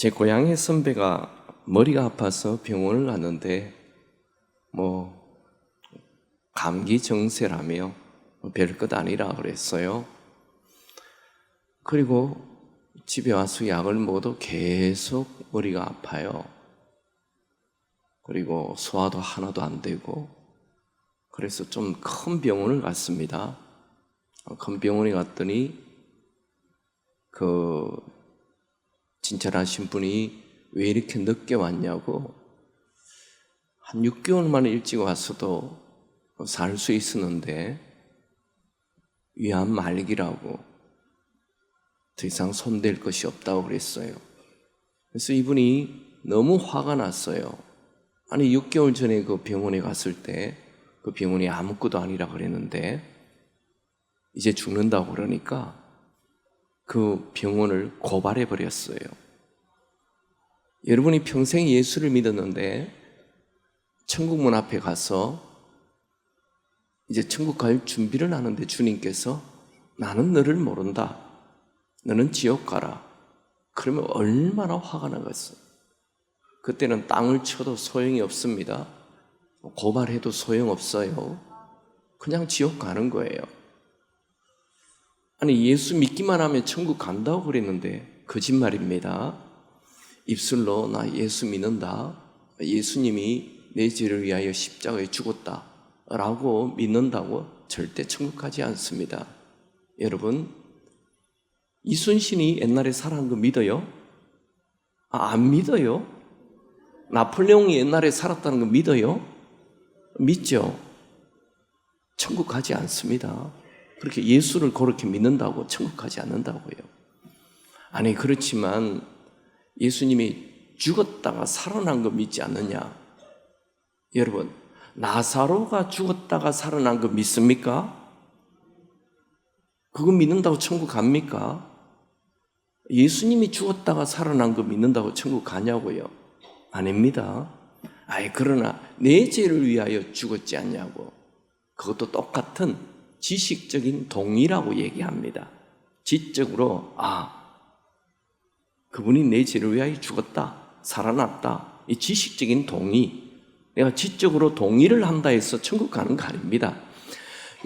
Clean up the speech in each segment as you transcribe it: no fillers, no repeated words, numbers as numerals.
제 고향의 선배가 머리가 아파서 병원을 갔는데 감기 정세라며 별것 아니라 그랬어요. 그리고 집에 와서 약을 먹어도 계속 머리가 아파요. 그리고 소화도 하나도 안 되고, 그래서 좀 큰 병원을 갔습니다. 큰 병원에 갔더니 친절하신 분이 왜 이렇게 늦게 왔냐고, 한 6개월 만에 일찍 왔어도 살 수 있었는데 위암 말기라고 더 이상 손댈 것이 없다고 그랬어요. 그래서 이분이 너무 화가 났어요. 아니 6개월 전에 그 병원에 갔을 때 그 병원이 아무것도 아니라 그랬는데 이제 죽는다고 그러니까 그 병원을 고발해 버렸어요. 여러분이 평생 예수를 믿었는데 천국 문 앞에 가서 이제 천국 갈 준비를 하는데 주님께서 나는 너를 모른다, 너는 지옥 가라, 그러면 얼마나 화가 나겠어요. 그때는 땅을 쳐도 소용이 없습니다. 고발해도 소용없어요. 그냥 지옥 가는 거예요. 아니 예수 믿기만 하면 천국 간다고 그랬는데 거짓말입니다. 입술로 나 예수 믿는다, 예수님이 내 죄를 위하여 십자가에 죽었다 라고 믿는다고 절대 천국 가지 않습니다. 여러분, 이순신이 옛날에 살아난 거 믿어요? 안 믿어요? 나폴레옹이 옛날에 살았다는 거 믿어요? 믿죠? 천국 가지 않습니다. 그렇게 예수를 그렇게 믿는다고 천국 가지 않는다고요. 아니 그렇지만 예수님이 죽었다가 살아난 거 믿지 않느냐? 여러분, 나사로가 죽었다가 살아난 거 믿습니까? 그거 믿는다고 천국 갑니까? 예수님이 죽었다가 살아난 거 믿는다고 천국 가냐고요? 아닙니다. 그러나 내 죄를 위하여 죽었지 않냐고. 그것도 똑같은 지식적인 동의라고 얘기합니다. 지적으로 그분이 내 죄를 위하여 죽었다, 살아났다, 이 지식적인 동의, 내가 지적으로 동의를 한다 해서 천국 가는 거 아닙니다.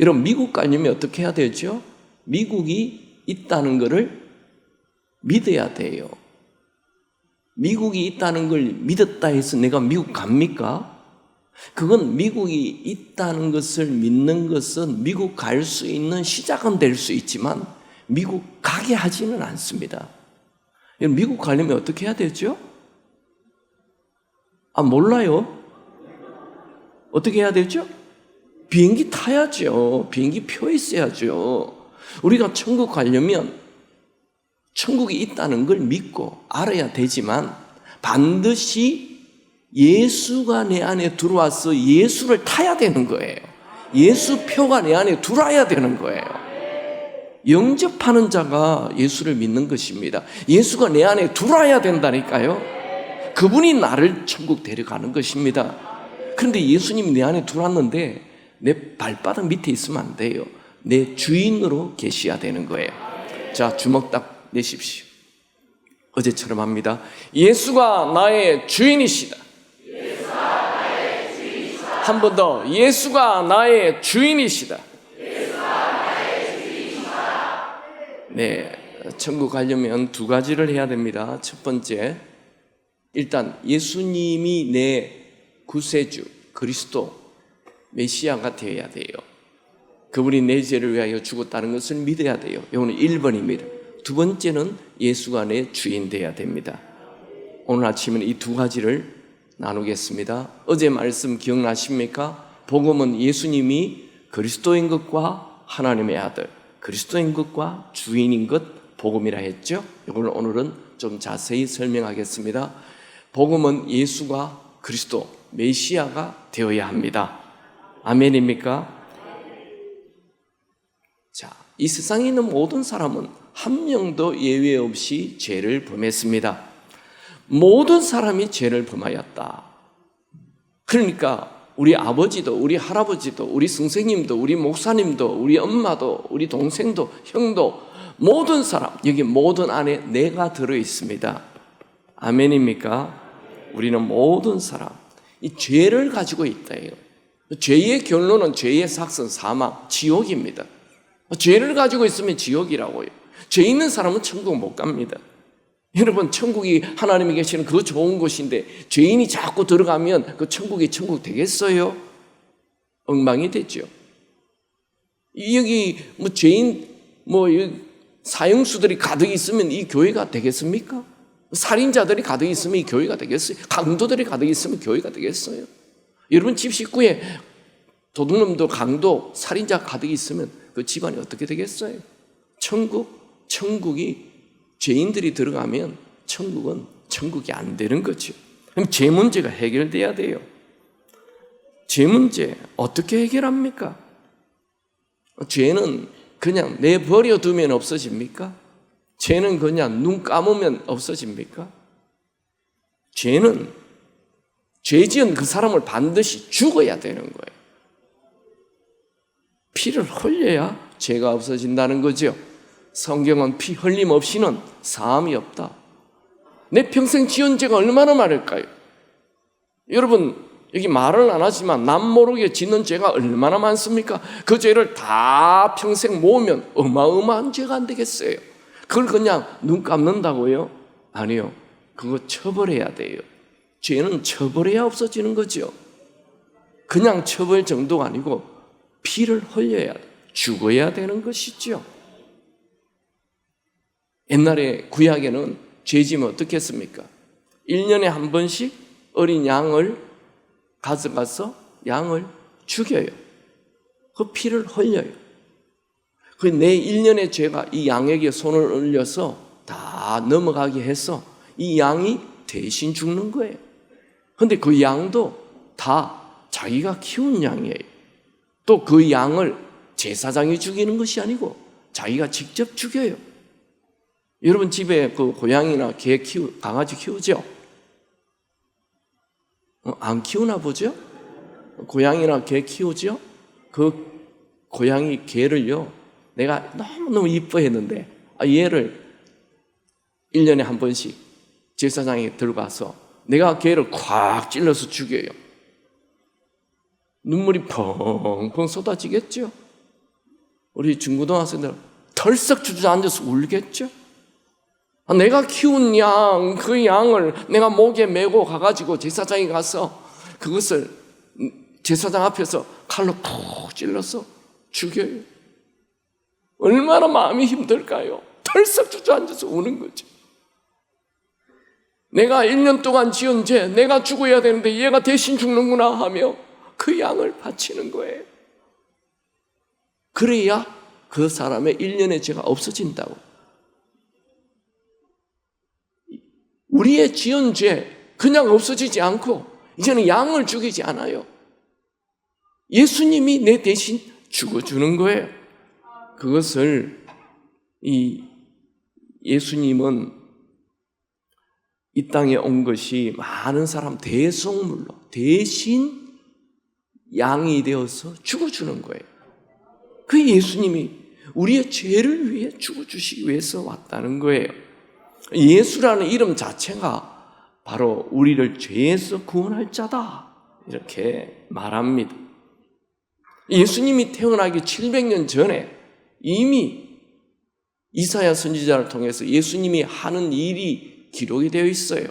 여러분, 미국 가려면 어떻게 해야 되죠? 미국이 있다는 것을 믿어야 돼요. 미국이 있다는 걸 믿었다 해서 내가 미국 갑니까? 그건 미국이 있다는 것을 믿는 것은 미국 갈 수 있는 시작은 될 수 있지만 미국 가게 하지는 않습니다. 미국 가려면 어떻게 해야 되죠? 몰라요? 어떻게 해야 되죠? 비행기 타야죠. 비행기 표 있어야죠. 우리가 천국 가려면 천국이 있다는 걸 믿고 알아야 되지만 반드시 예수가 내 안에 들어와서 예수를 타야 되는 거예요. 예수 표가 내 안에 들어와야 되는 거예요. 영접하는 자가 예수를 믿는 것입니다. 예수가 내 안에 들어와야 된다니까요. 그분이 나를 천국 데려가는 것입니다. 그런데 예수님이 내 안에 들어왔는데 내 발바닥 밑에 있으면 안 돼요. 내 주인으로 계셔야 되는 거예요. 자, 주먹 딱 내십시오. 어제처럼 합니다. 예수가 나의 주인이시다. 한 번 더. 예수가 나의 주인이시다. 네, 천국 가려면 두 가지를 해야 됩니다. 첫 번째, 일단 예수님이 내 구세주, 그리스도, 메시아가 되어야 돼요. 그분이 내 죄를 위하여 죽었다는 것을 믿어야 돼요. 이거는 1번입니다. 두 번째는 예수가 내 주인 되어야 됩니다. 오늘 아침에는 이 두 가지를 나누겠습니다. 어제 말씀 기억나십니까? 복음은 예수님이 그리스도인 것과 하나님의 아들, 그리스도인 것과 주인인 것, 복음이라 했죠. 이걸 오늘은 좀 자세히 설명하겠습니다. 복음은 예수가 그리스도, 메시아가 되어야 합니다. 아멘입니까? 자, 이 세상에 있는 모든 사람은 한 명도 예외 없이 죄를 범했습니다. 모든 사람이 죄를 범하였다. 그러니까 우리 아버지도, 우리 할아버지도, 우리 선생님도, 우리 목사님도, 우리 엄마도, 우리 동생도, 형도, 모든 사람, 여기 모든 안에 내가 들어있습니다. 아멘입니까? 우리는 모든 사람 이 죄를 가지고 있다예요. 죄의 결론은 죄의 삭선, 사망, 지옥입니다. 죄를 가지고 있으면 지옥이라고요. 죄 있는 사람은 천국 못 갑니다. 여러분, 천국이 하나님이 계시는 그 좋은 곳인데 죄인이 자꾸 들어가면 그 천국이 천국 되겠어요? 엉망이 되죠. 여기 죄인 사형수들이 가득 있으면 이 교회가 되겠습니까? 살인자들이 가득 있으면 이 교회가 되겠어요? 강도들이 가득 있으면 교회가 되겠어요? 여러분 집 식구에 도둑놈도 강도 살인자 가득 있으면 그 집안이 어떻게 되겠어요? 천국이 죄인들이 들어가면 천국은 천국이 안 되는 거죠. 그럼 죄 문제가 해결돼야 돼요. 죄 문제 어떻게 해결합니까? 죄는 그냥 내버려 두면 없어집니까? 죄는 그냥 눈 감으면 없어집니까? 죄는 죄 지은 그 사람을 반드시 죽어야 되는 거예요. 피를 흘려야 죄가 없어진다는 거죠. 성경은 피 흘림 없이는 사함이 없다. 내 평생 지은 죄가 얼마나 많을까요? 여러분, 여기 말을 안 하지만 남 모르게 짓는 죄가 얼마나 많습니까? 그 죄를 다 평생 모으면 어마어마한 죄가 안 되겠어요. 그걸 그냥 눈 감는다고요? 아니요. 그거 처벌해야 돼요. 죄는 처벌해야 없어지는 거죠. 그냥 처벌 정도가 아니고 피를 흘려야 돼. 죽어야 되는 것이죠. 옛날에 구약에는 죄지면 어떻게 했습니까? 1년에 한 번씩 어린 양을 가져가서 양을 죽여요. 그 피를 흘려요. 그 내 1년의 죄가 이 양에게 손을 올려서 다 넘어가게 해서 이 양이 대신 죽는 거예요. 그런데 그 양도 다 자기가 키운 양이에요. 또 그 양을 제사장이 죽이는 것이 아니고 자기가 직접 죽여요. 여러분 집에 그 고양이나 개 강아지 키우죠? 안 키우나 보죠? 고양이나 개 키우죠? 그 고양이 개를요, 내가 너무너무 이뻐했는데 얘를 1년에 한 번씩 제사장에 들어가서 내가 개를 콱 찔러서 죽여요. 눈물이 펑펑 쏟아지겠죠? 우리 중고등학생들 털썩 주저앉아서 울겠죠? 내가 키운 양, 그 양을 내가 목에 메고 가가지고 제사장에 가서 그것을 제사장 앞에서 칼로 푹 찔러서 죽여요. 얼마나 마음이 힘들까요? 털썩 주저앉아서 우는 거죠. 내가 1년 동안 지은 죄, 내가 죽어야 되는데 얘가 대신 죽는구나 하며 그 양을 바치는 거예요. 그래야 그 사람의 1년의 죄가 없어진다고. 우리의 지은 죄 그냥 없어지지 않고 이제는 양을 죽이지 않아요. 예수님이 내 대신 죽어주는 거예요. 그것을 예수님은 이 땅에 온 것이 많은 사람 대속물로 대신 양이 되어서 죽어주는 거예요. 그 예수님이 우리의 죄를 위해 죽어주시기 위해서 왔다는 거예요. 예수라는 이름 자체가 바로 우리를 죄에서 구원할 자다 이렇게 말합니다. 예수님이 태어나기 700년 전에 이미 이사야 선지자를 통해서 예수님이 하는 일이 기록이 되어 있어요.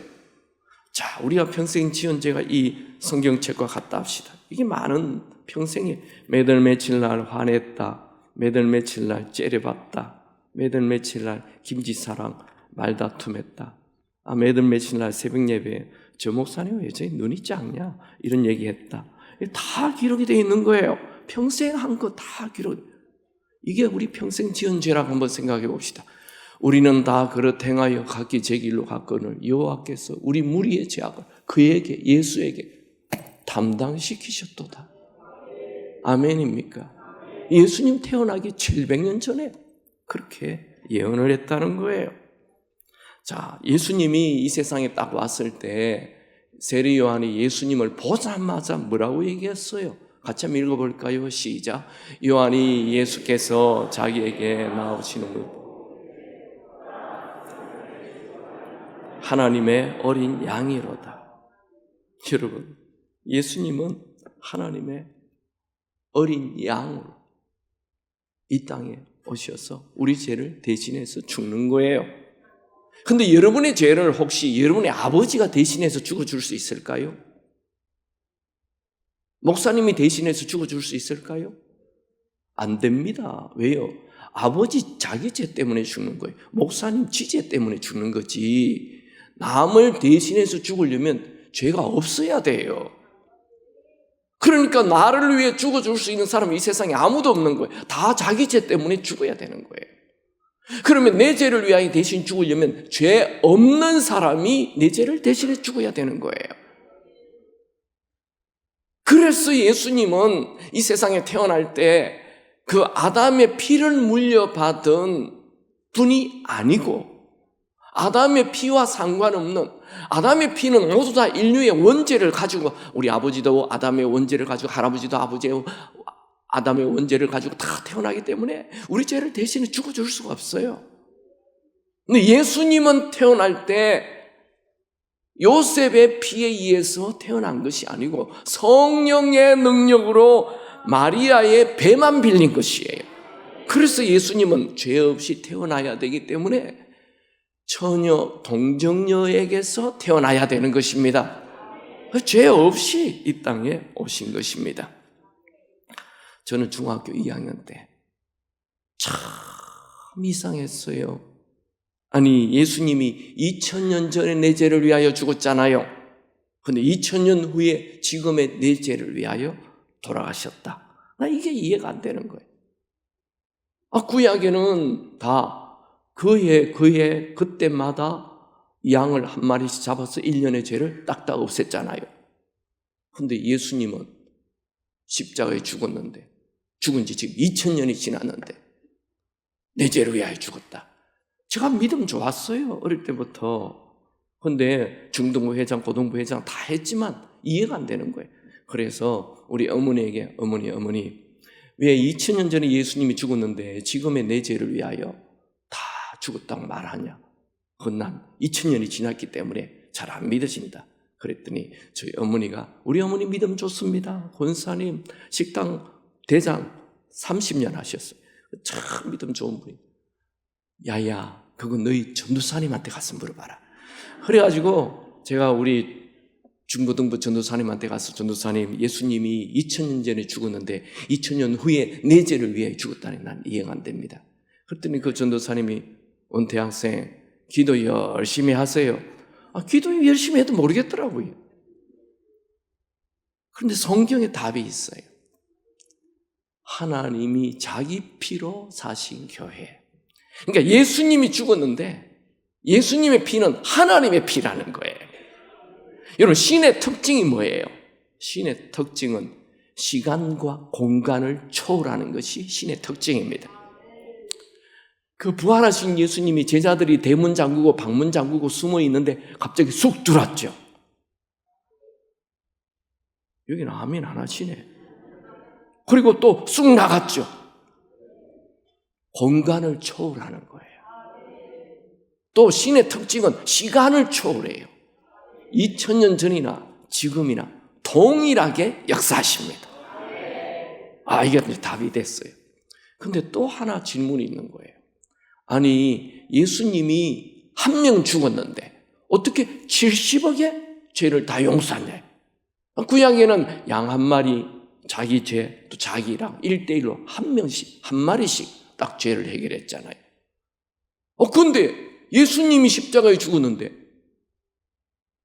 자, 우리가 평생 지은 죄가 이 성경책과 같다 합시다. 이게 많은 평생에 매달 며칠 날 화냈다, 매달 며칠 날 째려봤다, 매달 며칠 날 김지사랑 말다툼했다, 매달 며칠 날 새벽 예배에 저 목사님 왜 저 눈이 작냐 이런 얘기했다. 다 기록이 되어 있는 거예요. 평생 한 거 다 기록. 이게 우리 평생 지은 죄라고 한번 생각해 봅시다. 우리는 다 그릇 행하여 각기 제 길로 갔거늘 여호와께서 우리 무리의 죄악을 그에게 예수에게 담당시키셨도다. 아멘입니까? 예수님 태어나기 700년 전에 그렇게 예언을 했다는 거예요. 자, 예수님이 이 세상에 딱 왔을 때 세례 요한이 예수님을 보자마자 뭐라고 얘기했어요? 같이 한번 읽어볼까요? 시작. 요한이 예수께서 자기에게 나오시는 것 하나님의 어린 양이로다. 여러분, 예수님은 하나님의 어린 양으로 이 땅에 오셔서 우리 죄를 대신해서 죽는 거예요. 근데 여러분의 죄를 혹시 여러분의 아버지가 대신해서 죽어줄 수 있을까요? 목사님이 대신해서 죽어줄 수 있을까요? 안 됩니다. 왜요? 아버지 자기 죄 때문에 죽는 거예요. 목사님 지 죄 때문에 죽는 거지. 남을 대신해서 죽으려면 죄가 없어야 돼요. 그러니까 나를 위해 죽어줄 수 있는 사람이 이 세상에 아무도 없는 거예요. 다 자기 죄 때문에 죽어야 되는 거예요. 그러면 내 죄를 위하여 대신 죽으려면 죄 없는 사람이 내 죄를 대신해 죽어야 되는 거예요. 그래서 예수님은 이 세상에 태어날 때 그 아담의 피를 물려받은 분이 아니고 아담의 피와 상관없는, 아담의 피는 모두 다 인류의 원죄를 가지고, 우리 아버지도 아담의 원죄를 가지고, 할아버지도 아담의 원죄를 가지고 다 태어나기 때문에 우리 죄를 대신해 죽어줄 수가 없어요. 근데 예수님은 태어날 때 요셉의 피에 의해서 태어난 것이 아니고 성령의 능력으로 마리아의 배만 빌린 것이에요. 그래서 예수님은 죄 없이 태어나야 되기 때문에 처녀 동정녀에게서 태어나야 되는 것입니다. 죄 없이 이 땅에 오신 것입니다. 저는 중학교 2학년 때 참 이상했어요. 아니, 예수님이 2000년 전에 내 죄를 위하여 죽었잖아요. 근데 2000년 후에 지금의 내 죄를 위하여 돌아가셨다. 나 이게 이해가 안 되는 거예요. 구약에는 다 그해 그때마다 양을 한 마리씩 잡아서 1년의 죄를 딱딱 없앴잖아요. 근데 예수님은 십자가에 죽었는데, 죽은 지 지금 2000년이 지났는데 내 죄를 위하여 죽었다. 제가 믿음 좋았어요, 어릴 때부터. 근데 중등부 회장, 고등부 회장 다 했지만 이해가 안 되는 거예요. 그래서 우리 어머니에게 어머니 왜 2000년 전에 예수님이 죽었는데 지금의 내 죄를 위하여 다 죽었다고 말하냐. 그건 난 2000년이 지났기 때문에 잘 안 믿어진다. 그랬더니 저희 어머니가, 우리 어머니 믿음 좋습니다. 권사님 식당 대장 30년 하셨어요. 참 믿음 좋은 분이. 야야, 그거 너희 전도사님한테 가서 물어봐라. 그래가지고 제가 우리 중고등부 전도사님한테 가서, 전도사님, 예수님이 2000년 전에 죽었는데 2000년 후에 내 죄를 위해 죽었다니 난 이해가 안 됩니다. 그랬더니 그 전도사님이, 원태학생 기도 열심히 하세요. 기도 열심히 해도 모르겠더라고요. 그런데 성경에 답이 있어요. 하나님이 자기 피로 사신 교회. 그러니까 예수님이 죽었는데 예수님의 피는 하나님의 피라는 거예요. 여러분, 신의 특징이 뭐예요? 신의 특징은 시간과 공간을 초월하는 것이 신의 특징입니다. 그 부활하신 예수님이 제자들이 대문 잠그고 방문 잠그고 숨어 있는데 갑자기 쑥 들어왔죠. 여기는 아멘 안 하시네. 그리고 또 쑥 나갔죠. 공간을 초월하는 거예요. 또 신의 특징은 시간을 초월해요. 2000년 전이나 지금이나 동일하게 역사하십니다. 이게 답이 됐어요. 근데 또 하나 질문이 있는 거예요. 아니, 예수님이 한 명 죽었는데 어떻게 70억의 죄를 다 용서하냐? 구약에는 양 한 마리, 자기 죄, 또 자기랑 1대1로 한 명씩, 한 마리씩 딱 죄를 해결했잖아요. 근데 예수님이 십자가에 죽었는데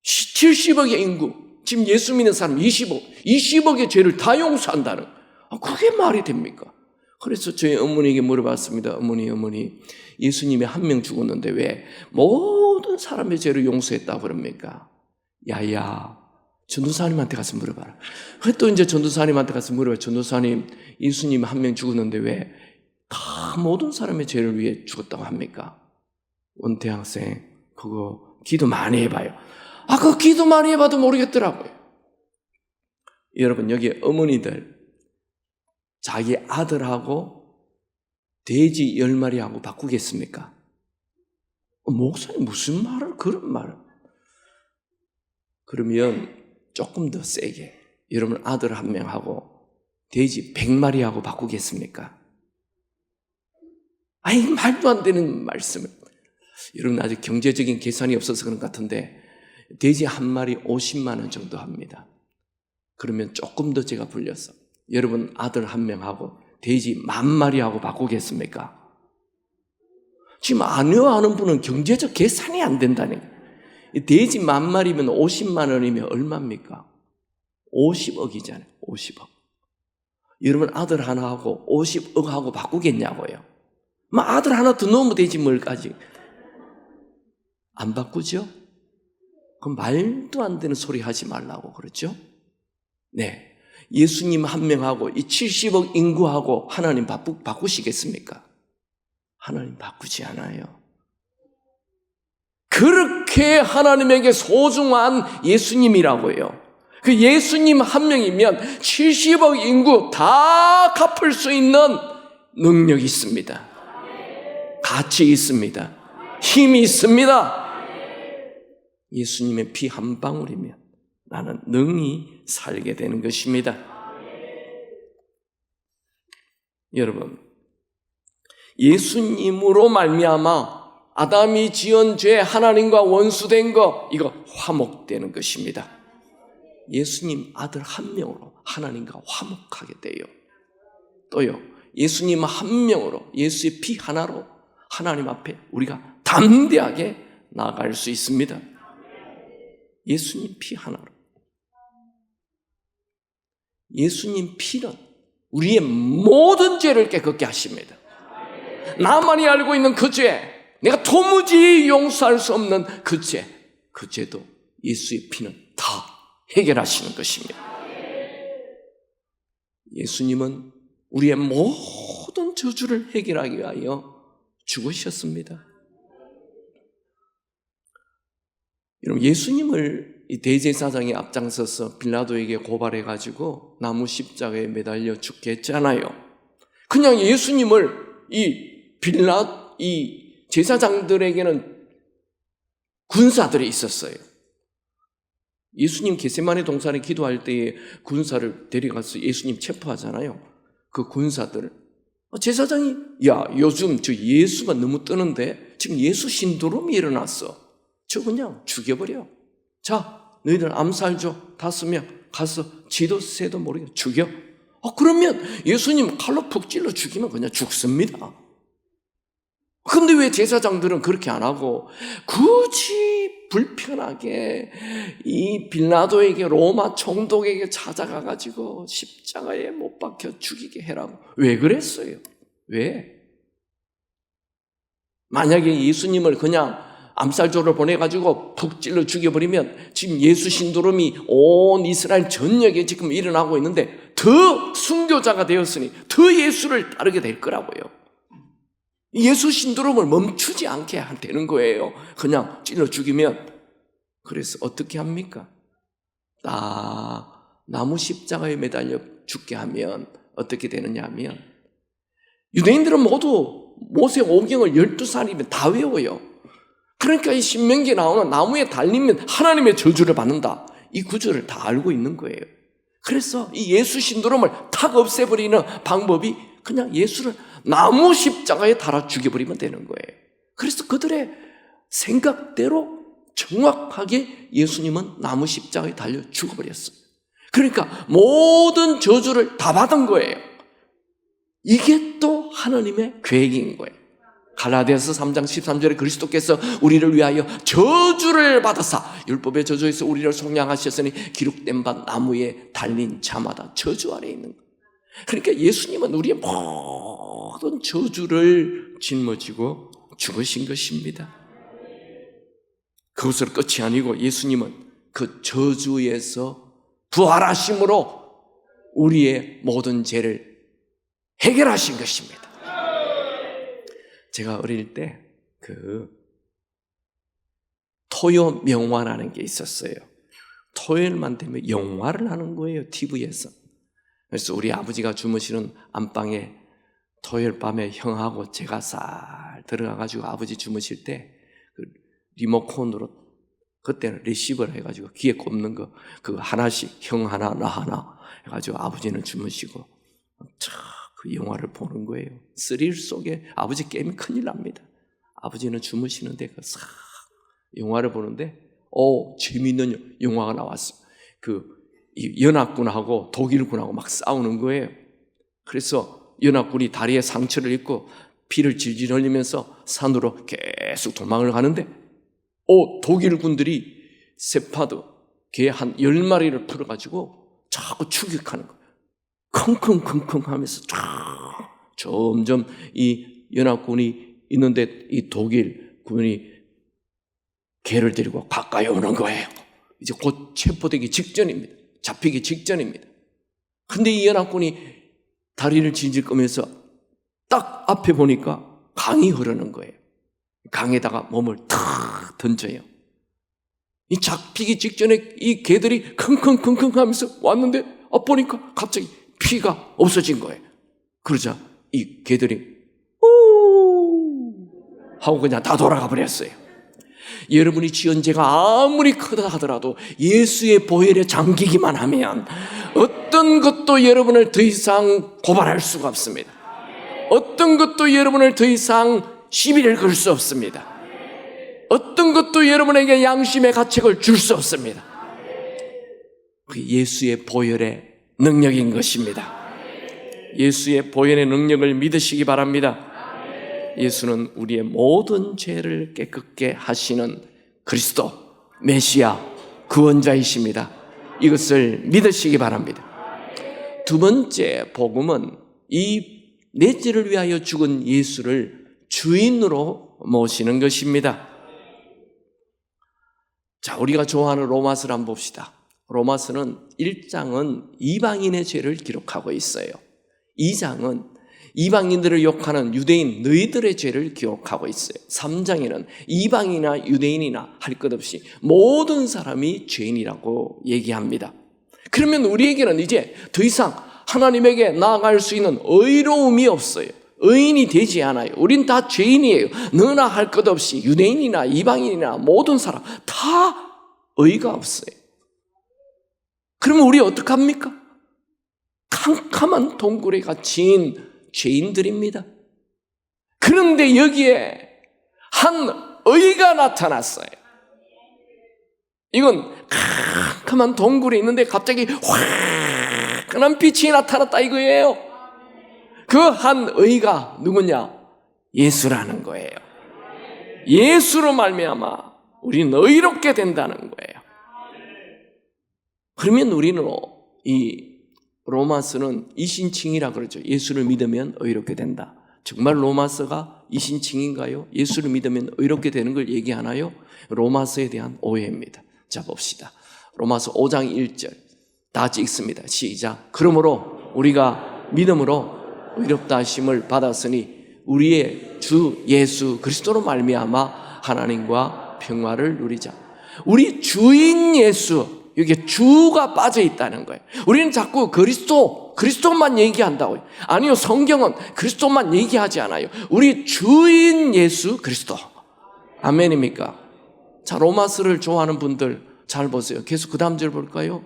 70억의 인구, 지금 예수 믿는 사람 20억의 죄를 다 용서한다는, 그게 말이 됩니까? 그래서 저희 어머니에게 물어봤습니다. 어머니, 예수님이 한 명 죽었는데 왜 모든 사람의 죄를 용서했다고 그럽니까? 야야, 전도사님한테 가서 물어봐라. 또 이제 전도사님한테 가서 물어봐요. 전도사님, 예수님이 한 명 죽었는데 왜 다 모든 사람의 죄를 위해 죽었다고 합니까? 원태 학생, 그거 기도 많이 해봐요. 그거 기도 많이 해봐도 모르겠더라고요. 여러분, 여기 어머니들 자기 아들하고 돼지 10마리하고 바꾸겠습니까? 목사님 무슨 말을, 그런 말을. 그러면 조금 더 세게 여러분 아들 한 명하고 돼지 100마리하고 바꾸겠습니까? 아이, 말도 안 되는 말씀을. 여러분 아직 경제적인 계산이 없어서 그런 것 같은데 돼지 한 마리 50만 원 정도 합니다. 그러면 조금 더 제가 불려서 여러분 아들 한 명하고 돼지 10,000마리하고 바꾸겠습니까? 지금 아니요 하는 분은 경제적 계산이 안 된다는 거예요. 돼지 10,000마리면 50만 원이면 얼마입니까? 50억이잖아요. 50억. 여러분 아들 하나하고 50억하고 바꾸겠냐고요. 아들 하나 더 넣으면 되지 뭘까지. 안 바꾸죠? 그럼 말도 안 되는 소리 하지 말라고 그러죠? 네. 예수님 한 명하고 이 70억 인구하고 하나님 바꾸시겠습니까? 하나님 바꾸지 않아요. 그렇게 하나님에게 소중한 예수님이라고요. 그 예수님 한 명이면 70억 인구 다 갚을 수 있는 능력이 있습니다. 가치 있습니다. 힘이 있습니다. 예수님의 피 한 방울이면 나는 능히 살게 되는 것입니다. 여러분, 예수님으로 말미암아 아담이 지은 죄, 하나님과 원수된 거, 이거 화목되는 것입니다. 예수님 아들 한 명으로 하나님과 화목하게 돼요. 또요, 예수님 한 명으로, 예수의 피 하나로 하나님 앞에 우리가 담대하게 나아갈 수 있습니다. 예수님 피 하나로. 예수님 피는 우리의 모든 죄를 깨끗게 하십니다. 나만이 알고 있는 그 죄, 내가 도무지 용서할 수 없는 그 죄, 그 죄도 예수의 피는 다 해결하시는 것입니다. 예수님은 우리의 모든 저주를 해결하기 위하여 죽으셨습니다. 여러분, 예수님을 이 대제사장이 앞장서서 빌라도에게 고발해가지고 나무 십자가에 매달려 죽게 했잖아요. 그냥 예수님을 이 제사장들에게는 군사들이 있었어요. 예수님 겟세마네 동산에 기도할 때에 군사를 데려가서 예수님 체포하잖아요. 그 군사들. 제사장이, 야, 요즘 저 예수가 너무 뜨는데 지금 예수 신도롬이 일어났어. 저 그냥 죽여버려. 자, 너희들 암살조 5명 가서 지도 새도 모르게 죽여. 그러면 예수님 칼로 푹 찔러 죽이면 그냥 죽습니다. 근데 왜 제사장들은 그렇게 안 하고 굳이 불편하게 이 빌라도에게, 로마 총독에게 찾아가가지고 십자가에 못 박혀 죽이게 해라고 왜 그랬어요? 왜? 만약에 예수님을 그냥 암살조를 보내가지고 푹 찔러 죽여버리면 지금 예수 신도롬이 온 이스라엘 전역에 지금 일어나고 있는데 더 순교자가 되었으니 더 예수를 따르게 될 거라고요. 예수 신도롬을 멈추지 않게 되는 거예요. 그냥 찔러 죽이면. 그래서 어떻게 합니까? 나무 십자가에 매달려 죽게 하면 어떻게 되느냐 하면, 유대인들은 모두 모세 오경을 12살이면 다 외워요. 그러니까 이 신명기에 나오는 나무에 달리면 하나님의 저주를 받는다, 이 구절을 다 알고 있는 거예요. 그래서 이 예수 신도롬을 탁 없애버리는 방법이 그냥 예수를 나무 십자가에 달아 죽여버리면 되는 거예요. 그래서 그들의 생각대로 정확하게 예수님은 나무 십자가에 달려 죽어버렸어요. 그러니까 모든 저주를 다 받은 거예요. 이게 또 하나님의 계획인 거예요. 갈라디아서 3장 13절에 그리스도께서 우리를 위하여 저주를 받으사 율법의 저주에서 우리를 속량하셨으니 기록된 바 나무에 달린 자마다 저주 아래 있는 거예요. 그러니까 예수님은 우리의 모든 저주를 짊어지고 죽으신 것입니다. 그것으로 끝이 아니고 예수님은 그 저주에서 부활하심으로 우리의 모든 죄를 해결하신 것입니다. 제가 어릴 때 토요 명화라는 게 있었어요. 토요일만 되면 영화를 하는 거예요, TV에서. 그래서 우리 아버지가 주무시는 안방에 토요일 밤에 형하고 제가 쌀 들어가가지고 아버지 주무실 때 그 리모컨으로 그때는 리시버를 해가지고 귀에 꼽는 거 그거 하나씩 형 하나 나 하나 해가지고 아버지는 주무시고 그 영화를 보는 거예요. 스릴 속에 아버지 깨면 큰일 납니다. 아버지는 주무시는데 그 싹 영화를 보는데 재미있는 영화가 나왔어요. 이 연합군하고 독일군하고 막 싸우는 거예요. 그래서 연합군이 다리에 상처를 입고 피를 질질 흘리면서 산으로 계속 도망을 가는데 독일군들이 세파드 개 한 10마리를 풀어가지고 자꾸 추격하는 거예요. 컹컹컹컹 하면서 점점 이 연합군이 있는데 이 독일군이 개를 데리고 가까이 오는 거예요. 이제 곧 체포되기 직전입니다. 잡히기 직전입니다. 근데 이 연합군이 다리를 질질 끄면서 딱 앞에 보니까 강이 흐르는 거예요. 강에다가 몸을 탁 던져요. 이 잡히기 직전에 이 개들이 킁킁킁킁 하면서 왔는데 보니까 갑자기 피가 없어진 거예요. 그러자 이 개들이 하고 그냥 다 돌아가 버렸어요. 여러분이 지은 죄가 아무리 크다 하더라도 예수의 보혈에 잠기기만 하면 어떤 것도 여러분을 더 이상 고발할 수가 없습니다. 어떤 것도 여러분을 더 이상 시비를 걸 수 없습니다. 어떤 것도 여러분에게 양심의 가책을 줄 수 없습니다. 그 예수의 보혈의 능력인 것입니다. 예수의 보혈의 능력을 믿으시기 바랍니다. 예수는 우리의 모든 죄를 깨끗게 하시는 그리스도, 메시아, 구원자이십니다. 이것을 믿으시기 바랍니다. 두 번째 복음은 이 내 죄를 위하여 죽은 예수를 주인으로 모시는 것입니다. 자, 우리가 좋아하는 로마서를 한번 봅시다. 로마서는 1장은 이방인의 죄를 기록하고 있어요. 2장은 이방인들을 욕하는 유대인 너희들의 죄를 기록하고 있어요. 3장에는 이방인이나 유대인이나 할 것 없이 모든 사람이 죄인이라고 얘기합니다. 그러면 우리에게는 이제 더 이상 하나님에게 나아갈 수 있는 의로움이 없어요. 의인이 되지 않아요. 우린 다 죄인이에요. 너나 할 것 없이 유대인이나 이방인이나 모든 사람 다 의가 없어요. 그러면 우리 어떡합니까? 캄캄한 동굴에 갇힌 죄인들입니다. 그런데 여기에 한 의가 나타났어요. 이건 캄캄한 동굴에 있는데 갑자기 화끈한 빛이 나타났다 이거예요. 그 한 의가 누구냐? 예수라는 거예요. 예수로 말미암아 우리는 의롭게 된다는 거예요. 그러면 우리는 이 로마서는 이신칭이라 그러죠. 예수를 믿으면 의롭게 된다. 정말 로마서가 이신칭인가요? 예수를 믿으면 의롭게 되는 걸 얘기하나요? 로마서에 대한 오해입니다. 자, 봅시다. 로마서 5장 1절 다 같이 읽습니다. 시작. 그러므로 우리가 믿음으로 의롭다 하심을 받았으니 우리의 주 예수 그리스도로 말미암아 하나님과 평화를 누리자. 우리 주인 예수, 여기에 주가 빠져 있다는 거예요. 우리는 자꾸 그리스도만 얘기한다고요. 아니요, 성경은 그리스도만 얘기하지 않아요. 우리 주인 예수 그리스도. 아멘입니까? 자, 로마서를 좋아하는 분들 잘 보세요. 계속 그 다음 절 볼까요?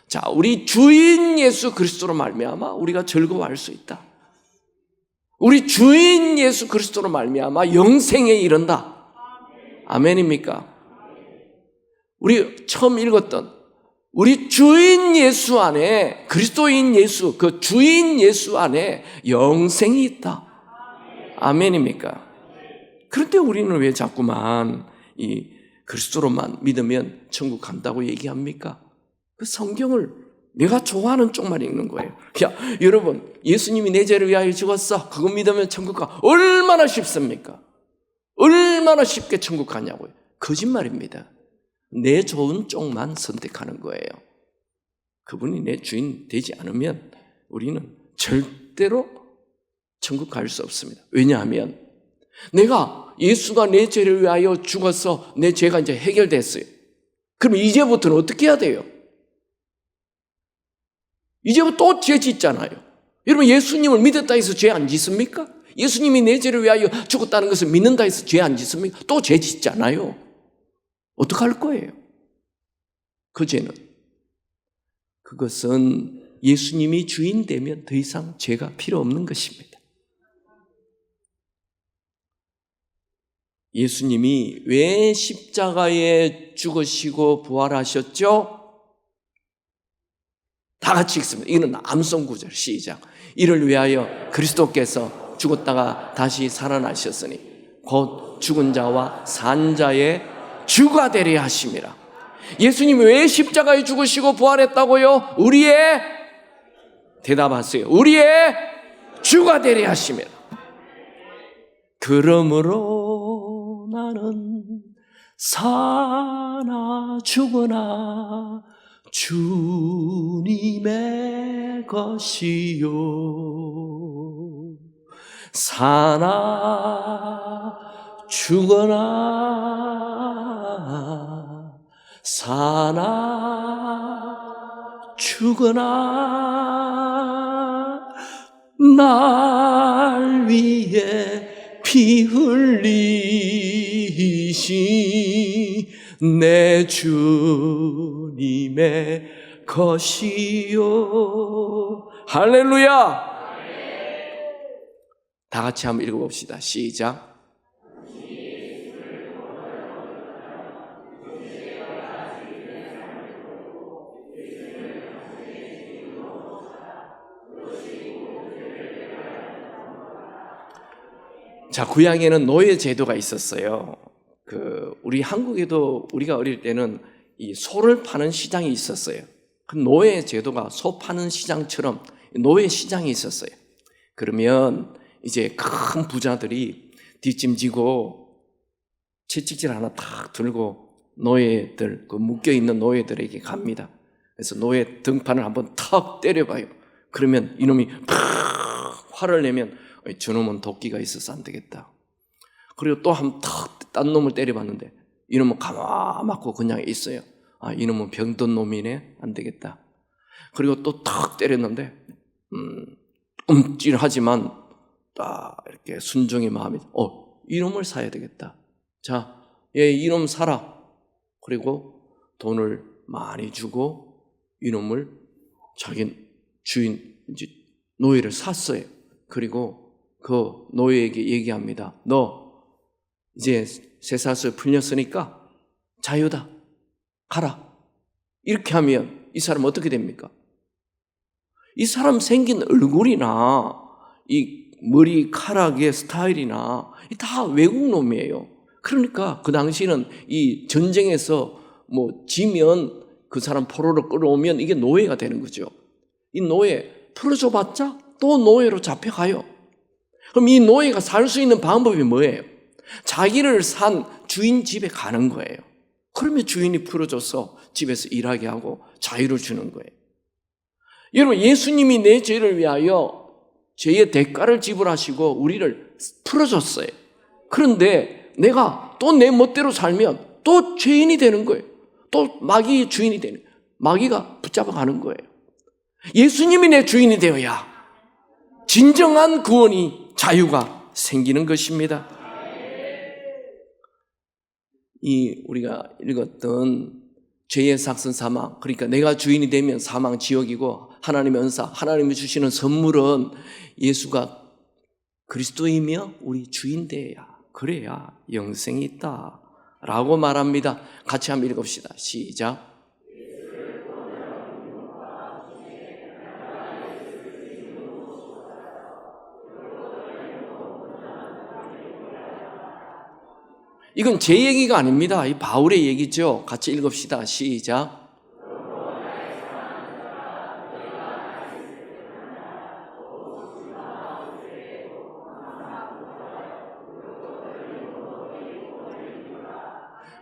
자, 우리 주인 예수 그리스도로 말미암아 우리가 즐거워할 수 있다. 우리 주인 예수 그리스도로 말미암아 영생에 이른다. 아멘입니까? 우리 처음 읽었던 우리 주인 예수 안에, 그리스도인 예수, 그 주인 예수 안에 영생이 있다. 아멘입니까? 그런데 우리는 왜 자꾸만 이 그리스도로만 믿으면 천국 간다고 얘기합니까? 그 성경을 내가 좋아하는 쪽만 읽는 거예요. 야, 여러분, 예수님이 내 죄를 위하여 죽었어. 그거 믿으면 천국 가. 얼마나 쉽습니까? 얼마나 쉽게 천국 가냐고요. 거짓말입니다. 내 좋은 쪽만 선택하는 거예요. 그분이 내 주인 되지 않으면 우리는 절대로 천국 갈 수 없습니다. 왜냐하면 내가 예수가 내 죄를 위하여 죽어서 내 죄가 이제 해결됐어요. 그럼 이제부터는 어떻게 해야 돼요? 이제부터 또 죄 짓잖아요. 여러분, 예수님을 믿었다 해서 죄 안 짓습니까? 예수님이 내 죄를 위하여 죽었다는 것을 믿는다 해서 죄 안 짓습니까? 또 죄 짓잖아요. 어떡할 거예요? 그 죄는. 그것은 예수님이 주인 되면 더 이상 죄가 필요 없는 것입니다. 예수님이 왜 십자가에 죽으시고 부활하셨죠? 다 같이 읽습니다. 이거는 암송 구절. 시작. 이를 위하여 그리스도께서 죽었다가 다시 살아나셨으니 곧 죽은 자와 산 자의 주가 되려 하심이라. 예수님이 왜 십자가에 죽으시고 부활했다고요? 우리의, 대답하세요. 우리의 주가 되려 하심이라. 그러므로 나는 사나 죽으나 주님의 것이요, 사나 죽으나 사나 죽으나 날 위해 피 흘리신 내 주님의 것이요. 할렐루야. 다 같이 한번 읽어봅시다. 시작. 자, 구약에는 노예 제도가 있었어요. 우리 한국에도 우리가 어릴 때는 이 소를 파는 시장이 있었어요. 그 노예 제도가 소 파는 시장처럼 노예 시장이 있었어요. 그러면 이제 큰 부자들이 뒷짐지고 채찍질 하나 탁 들고 노예들, 그 묶여있는 노예들에게 갑니다. 그래서 노예 등판을 한번 탁 때려봐요. 그러면 이놈이 팍 화를 내면 저놈은 도끼가 있어서 안 되겠다. 그리고 또 한 탁 딴 놈을 때려봤는데 이놈은 가만 맞고 그냥 있어요. 아, 이놈은 병든 놈이네, 안 되겠다. 그리고 또 탁 때렸는데 움찔하지만 딱 이렇게 순종의 마음이 이놈을 사야 되겠다. 자, 이놈 사라. 그리고 돈을 많이 주고 이놈을 자기 주인, 이제 노예를 샀어요. 그리고 그 노예에게 얘기합니다. 너 이제 쇠사슬 풀렸으니까 자유다. 가라. 이렇게 하면 이 사람 어떻게 됩니까? 이 사람 생긴 얼굴이나 이 머리카락의 스타일이나 다 외국 놈이에요. 그러니까 그 당시는 이 전쟁에서 지면 그 사람 포로로 끌어오면 이게 노예가 되는 거죠. 이 노예 풀어줘봤자 또 노예로 잡혀가요. 그럼 이 노예가 살 수 있는 방법이 뭐예요? 자기를 산 주인 집에 가는 거예요. 그러면 주인이 풀어줘서 집에서 일하게 하고 자유를 주는 거예요. 여러분, 예수님이 내 죄를 위하여 죄의 대가를 지불하시고 우리를 풀어줬어요. 그런데 내가 또 내 멋대로 살면 또 죄인이 되는 거예요. 또 마귀의 주인이 되는 거예요. 마귀가 붙잡아 가는 거예요. 예수님이 내 주인이 되어야 진정한 구원이, 자유가 생기는 것입니다. 우리가 읽었던 죄의 삭선 사망, 그러니까 내가 주인이 되면 사망 지옥이고 하나님의 은사, 하나님이 주시는 선물은 예수가 그리스도이며 우리 주인 되어야, 그래야 영생이 있다 라고 말합니다. 같이 한번 읽읍시다. 시작. 이건 제 얘기가 아닙니다. 이 바울의 얘기죠. 같이 읽읍시다. 시작.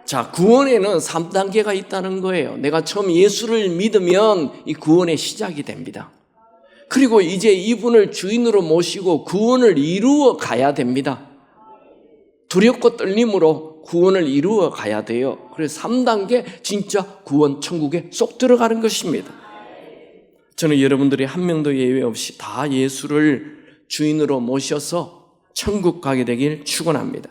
자, 구원에는 3단계가 있다는 거예요. 내가 처음 예수를 믿으면 이 구원의 시작이 됩니다. 그리고 이제 이분을 주인으로 모시고 구원을 이루어 가야 됩니다. 두렵고 떨림으로 구원을 이루어 가야 돼요. 그래서 3단계 진짜 구원 천국에 쏙 들어가는 것입니다. 저는 여러분들이 한 명도 예외 없이 다 예수를 주인으로 모셔서 천국 가게 되길 축원합니다.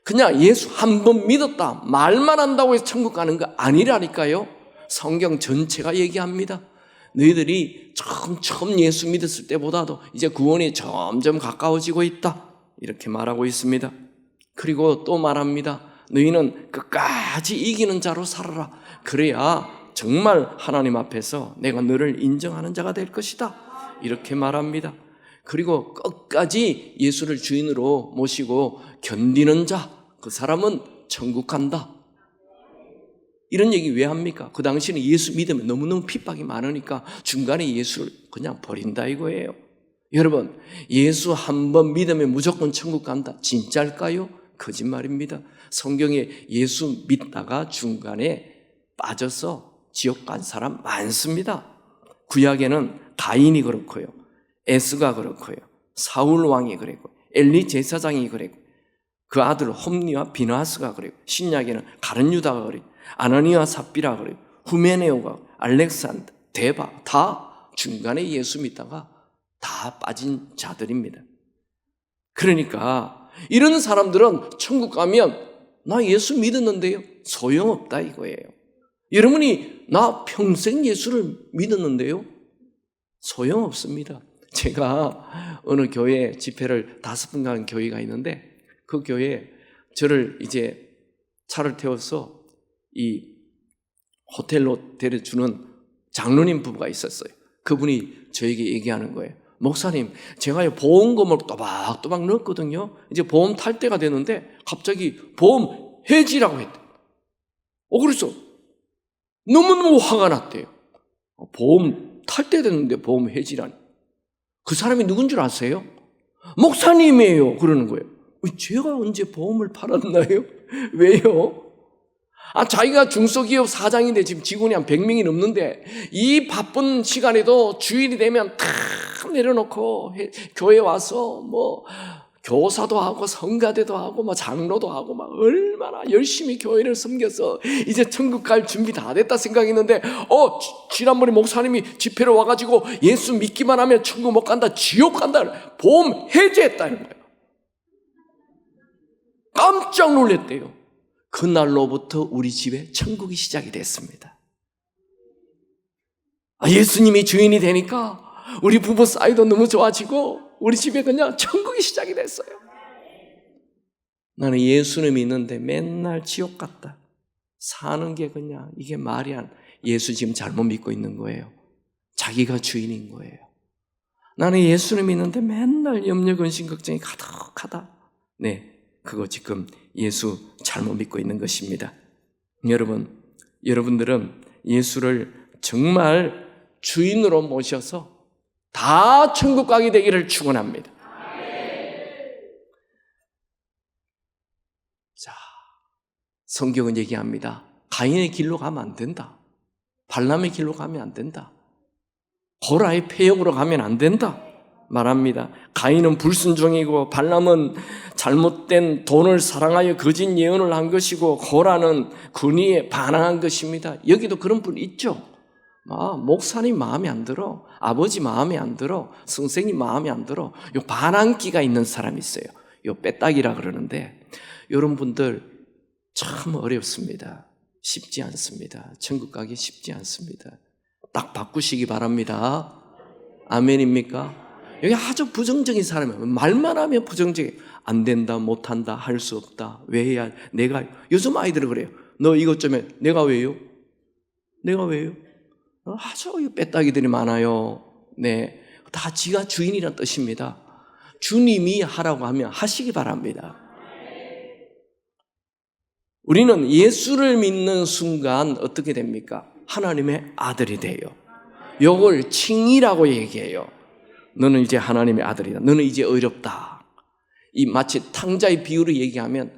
그냥 예수 한 번 믿었다 말만 한다고 해서 천국 가는 거 아니라니까요. 성경 전체가 얘기합니다. 너희들이 처음 예수 믿었을 때보다도 이제 구원이 점점 가까워지고 있다, 이렇게 말하고 있습니다. 그리고 또 말합니다. 너희는 끝까지 이기는 자로 살아라. 그래야 정말 하나님 앞에서 내가 너를 인정하는 자가 될 것이다, 이렇게 말합니다. 그리고 끝까지 예수를 주인으로 모시고 견디는 자, 그 사람은 천국 간다. 이런 얘기 왜 합니까? 그 당시에는 예수 믿으면 너무너무 핍박이 많으니까 중간에 예수를 그냥 버린다 이거예요. 여러분, 예수 한 번 믿으면 무조건 천국 간다, 진짜일까요? 거짓말입니다. 성경에 예수 믿다가 중간에 빠져서 지옥 간 사람 많습니다. 구약에는 가인이 그렇고요, 에스가 그렇고요, 사울 왕이 그랬고, 엘리 제사장이 그랬고, 그 아들 홈리와 비나스가 그랬고, 신약에는 가룟 유다가 그랬고, 아나니와 삽비라 그랬고, 후메네오가, 알렉산더, 데바, 다 중간에 예수 믿다가 다 빠진 자들입니다. 그러니까 이런 사람들은 천국 가면 나 예수 믿었는데요, 소용없다 이거예요. 여러분이 나 평생 예수를 믿었는데요, 소용없습니다. 제가 어느 교회 집회를 5번 간 교회가 있는데, 그 교회에 저를 이제 차를 태워서 이 호텔로 데려주는 장로님 부부가 있었어요. 그분이 저에게 얘기하는 거예요. 목사님, 제가 보험금을 또박또박 넣었거든요. 이제 보험 탈 때가 되는데 갑자기 보험 해지라고 했대. 그래서 너무너무 화가 났대요. 보험 탈 때 됐는데 보험 해지라니. 그 사람이 누군 줄 아세요? 목사님이에요. 그러는 거예요. 제가 언제 보험을 팔았나요? 왜요? 자기가 중소기업 사장인데 지금 직원이 한 100명이 넘는데 이 바쁜 시간에도 주일이 되면 다 내려놓고 교회 와서 뭐 교사도 하고 성가대도 하고 뭐 장로도 하고 막 얼마나 열심히 교회를 섬겨서 이제 천국 갈 준비 다 됐다 생각했는데 지난번에 목사님이 집회로 와가지고 예수 믿기만 하면 천국 못 간다, 지옥 간다, 보험 해제했다는 거예요. 깜짝 놀랐대요. 그날로부터 우리 집에 천국이 시작이 됐습니다. 예수님이 주인이 되니까 우리 부부 사이도 너무 좋아지고 우리 집에 그냥 천국이 시작이 됐어요. 나는 예수를 믿는데 맨날 지옥 같다, 사는 게 그냥 이게 말이 안, 예수 지금 잘못 믿고 있는 거예요. 자기가 주인인 거예요. 나는 예수를 믿는데 맨날 염려, 근심, 걱정이 가득하다. 네, 그거 지금 예수 잘못 믿고 있는 것입니다. 여러분들은 예수를 정말 주인으로 모셔서 다 천국 가게 되기를 축원합니다. 자, 성경은 얘기합니다. 가인의 길로 가면 안 된다. 발람의 길로 가면 안 된다. 고라의 폐역으로 가면 안 된다 말합니다. 가인은 불순종이고 발람은 잘못된 돈을 사랑하여 거짓 예언을 한 것이고 고라는 군의에 반항한 것입니다. 여기도 그런 분 있죠. 목사님 마음에 안 들어, 아버지 마음에 안 들어, 선생님 마음에 안 들어, 요 반항기가 있는 사람이 있어요. 요 빼딱이라 그러는데, 이런 분들 참 어렵습니다. 쉽지 않습니다. 천국 가기 쉽지 않습니다. 딱 바꾸시기 바랍니다. 아멘입니까? 여기 아주 부정적인 사람이에요. 말만 하면 부정적이에요. 안 된다, 못한다, 할 수 없다, 왜 해야, 내가, 요즘 아이들은 그래요. 너 이것 좀 해. 내가 왜요? 내가 왜요? 아주 빼딱이들이 많아요. 네, 다 지가 주인이란 뜻입니다. 주님이 하라고 하면 하시기 바랍니다. 우리는 예수를 믿는 순간 어떻게 됩니까? 하나님의 아들이 돼요. 이걸 칭이라고 얘기해요. 너는 이제 하나님의 아들이다. 너는 이제 어렵다. 이 마치 탕자의 비유를 얘기하면,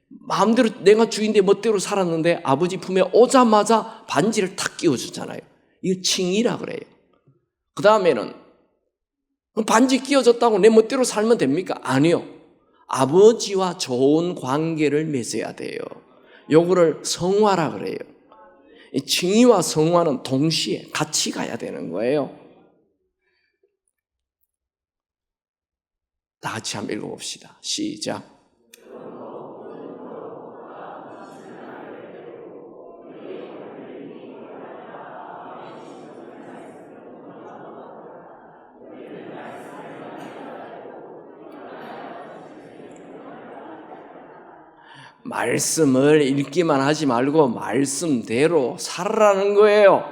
마음대로 내가 주인데 멋대로 살았는데 아버지 품에 오자마자 반지를 탁 끼워주잖아요. 이거 칭이라 그래요. 그 다음에는 반지 끼워줬다고 내 멋대로 살면 됩니까? 아니요. 아버지와 좋은 관계를 맺어야 돼요. 요거를 성화라 그래요. 이 칭의와 성화는 동시에 같이 가야 되는 거예요. 다 같이 한번 읽어봅시다. 시작. 말씀을 읽기만 하지 말고 말씀대로 살아라는 거예요.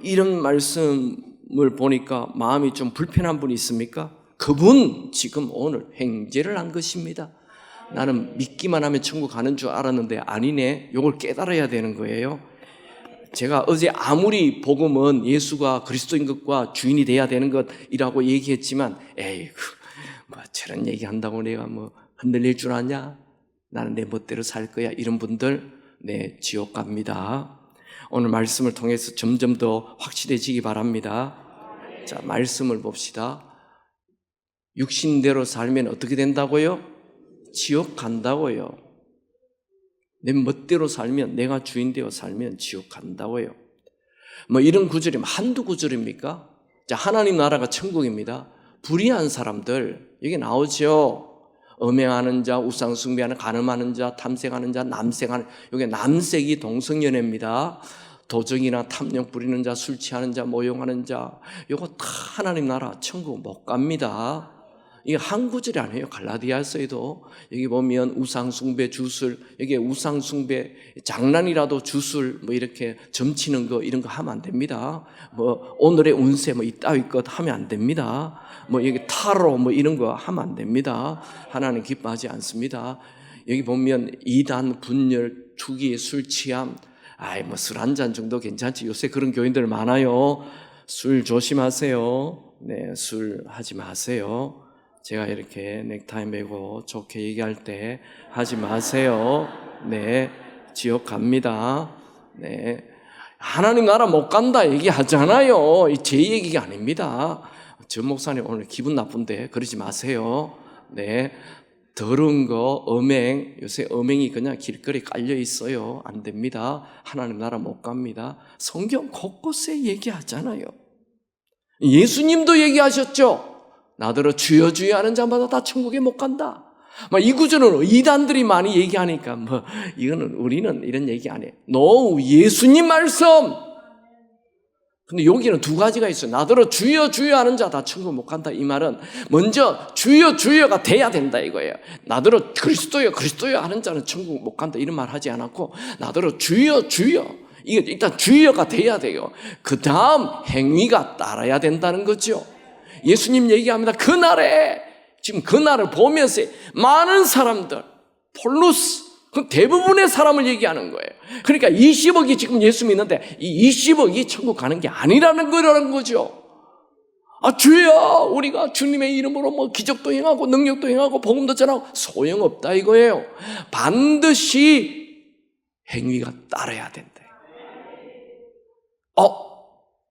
이런 말씀을 보니까 마음이 좀 불편한 분이 있습니까? 그분 지금 오늘 횡재를 한 것입니다. 나는 믿기만 하면 천국 가는 줄 알았는데 아니네. 이걸 깨달아야 되는 거예요. 제가 어제 아무리 복음은 예수가 그리스도인 것과 주인이 돼야 되는 것이라고 얘기했지만 에이 뭐 저런 얘기한다고 내가 뭐 흔들릴 줄 아냐? 나는 내 멋대로 살 거야. 이런 분들 지옥 갑니다. 오늘 말씀을 통해서 점점 더 확실해지기 바랍니다. 자, 말씀을 봅시다. 육신대로 살면 어떻게 된다고요? 지옥 간다고요. 내 멋대로 살면, 내가 주인 되어 살면 지옥 간다고요. 뭐 이런 구절이 한두 구절입니까? 자, 하나님 나라가 천국입니다. 불의한 사람들 여기 나오죠. 음행하는 자, 우상 숭배하는, 간음하는 자, 탐색하는 자, 남색하는, 여기 남색이 동성연애입니다. 도적이나 탐욕 부리는 자, 술 취하는 자, 모욕하는 자, 이거 다 하나님 나라 천국 못 갑니다. 이게 한 구절이 아니에요. 갈라디아서에도 여기 보면 우상숭배, 주술, 여기 우상숭배 장난이라도 주술 뭐 이렇게 점치는 거 이런 거 하면 안 됩니다. 뭐 오늘의 운세 뭐 이따위 것 하면 안 됩니다. 뭐 여기 타로 뭐 이런 거 하면 안 됩니다. 하나님 기뻐하지 않습니다. 여기 보면 이단, 분열, 투기, 술 취함, 뭐 술 한 잔 정도 괜찮지. 요새 그런 교인들 많아요. 술 조심하세요. 네, 술 하지 마세요. 제가 이렇게 넥타이 매고 좋게 얘기할 때 하지 마세요. 네, 지옥 갑니다. 네, 하나님 나라 못 간다 얘기하잖아요. 제 얘기가 아닙니다. 전 목사님 오늘 기분 나쁜데 그러지 마세요. 네, 더러운 거, 음행, 요새 음행이 그냥 길거리에 깔려 있어요. 안 됩니다. 하나님 나라 못 갑니다. 성경 곳곳에 얘기하잖아요. 예수님도 얘기하셨죠. 나더러 주여 주여 하는 자마다 다 천국에 못 간다. 이 구절은 이단들이 많이 얘기하니까 이거는 우리는 이런 얘기 안 해. 예수님 말씀. 근데 여기는 두 가지가 있어요. 나더러 주여 주여 하는 자 다 천국 못 간다. 이 말은 먼저 주여 주여가 돼야 된다 이거예요. 나더러 그리스도여 그리스도여 하는 자는 천국 못 간다 이런 말 하지 않았고, 나더러 주여 주여, 이게 일단 주여가 돼야 돼요. 그 다음 행위가 따라야 된다는 거죠. 예수님 얘기합니다. 그날에, 지금 그날을 보면서 많은 사람들, 폴루스, 대부분의 사람을 얘기하는 거예요. 그러니까 20억이 지금 예수 믿는데 이 20억이 천국 가는 게 아니라는 거죠. 주여, 우리가 주님의 이름으로 뭐 기적도 행하고 능력도 행하고 복음도 전하고 소용없다 이거예요. 반드시 행위가 따라야 된다.